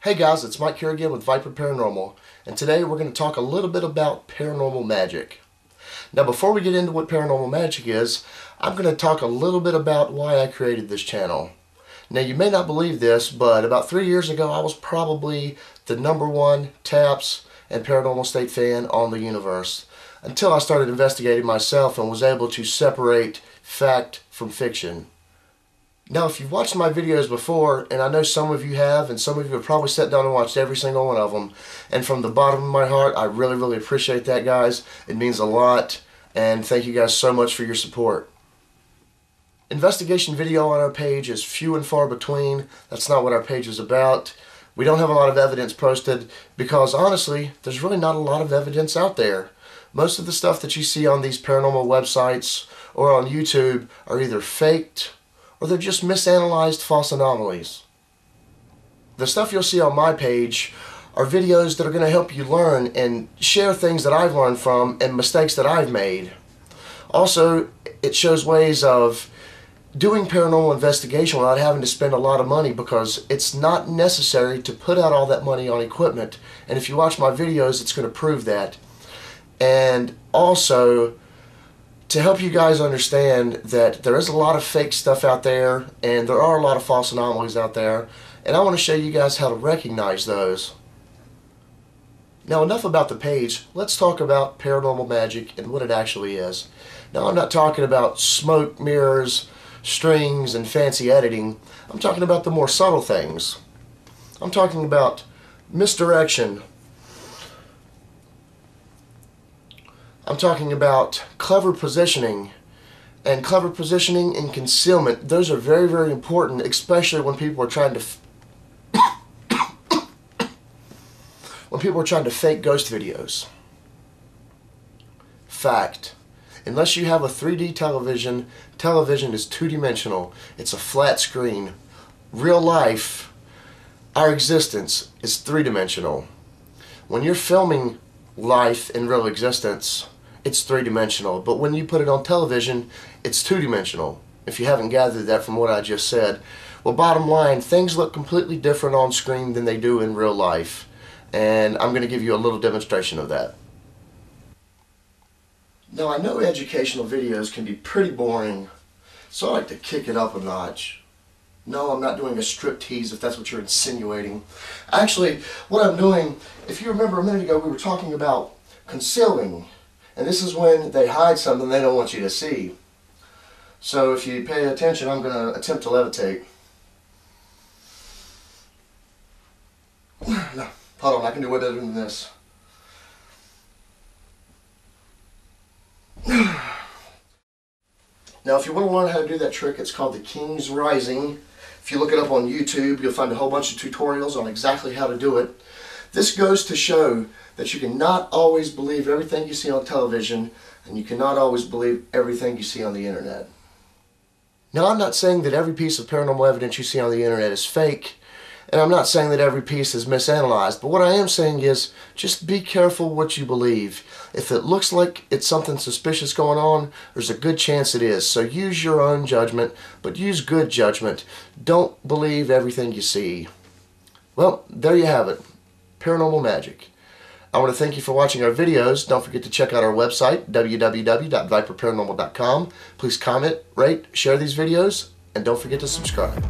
Hey guys, it's Mike here again with Viper Paranormal, and today we're going to talk a little bit about paranormal magic. Now before we get into what paranormal magic is, I'm going to talk a little bit about why I created this channel. Now you may not believe this, but about 3 years ago I was probably the #1 TAPS and Paranormal State fan on the universe, until I started investigating myself and was able to separate fact from fiction. Now, if you've watched my videos before, and I know some of you have, and some of you have probably sat down and watched every single one of them, and from the bottom of my heart, I really appreciate that, guys. It means a lot, and thank you guys so much for your support. Investigation video on our page is few and far between. That's not what our page is about. We don't have a lot of evidence posted because, honestly, there's really not a lot of evidence out there. Most of the stuff that you see on these paranormal websites or on YouTube are either faked or they're just misanalyzed false anomalies. The stuff you'll see on my page are videos that are going to help you learn and share things that I've learned from and mistakes that I've made. Also, it shows ways of doing paranormal investigation without having to spend a lot of money, because it's not necessary to put out all that money on equipment. And if you watch my videos, it's going to prove that. And also, to help you guys understand that there is a lot of fake stuff out there and there are a lot of false anomalies out there, and I want to show you guys how to recognize those. Now, enough about the page. Let's talk about paranormal magic and what it actually is. Now, I'm not talking about smoke, mirrors, strings, and fancy editing. I'm talking about the more subtle things. I'm talking about misdirection. I'm talking about clever positioning, and clever positioning and concealment. Those are very important, especially when people are trying to fake ghost videos. Fact: unless you have a 3D television, television is two-dimensional. It's a flat screen. Real life, our existence, is three-dimensional. When you're filming life in real existence, it's three-dimensional, but when you put it on television, it's two-dimensional, if you haven't gathered that from what I just said. Well, bottom line, things look completely different on screen than they do in real life, and I'm going to give you a little demonstration of that. Now, I know educational videos can be pretty boring, so I like to kick it up a notch. No, I'm not doing a striptease, if that's what you're insinuating. Actually, what I'm doing, if you remember a minute ago, we were talking about concealing. And this is when they hide something they don't want you to see. So if you pay attention, I'm going to attempt to levitate. No, hold on, I can do way better than this. Now, if you want to learn how to do that trick, it's called the King's Rising. If you look it up on YouTube, you'll find a whole bunch of tutorials on exactly how to do it. This goes to show that you cannot always believe everything you see on television, and you cannot always believe everything you see on the internet. Now, I'm not saying that every piece of paranormal evidence you see on the internet is fake, and I'm not saying that every piece is misanalyzed, but what I am saying is just be careful what you believe. If it looks like it's something suspicious going on, there's a good chance it is. So use your own judgment, but use good judgment. Don't believe everything you see. Well, there you have it. Paranormal magic. I want to thank you for watching our videos. Don't forget to check out our website, www.viperparanormal.com. Please comment, rate, share these videos, and don't forget to subscribe.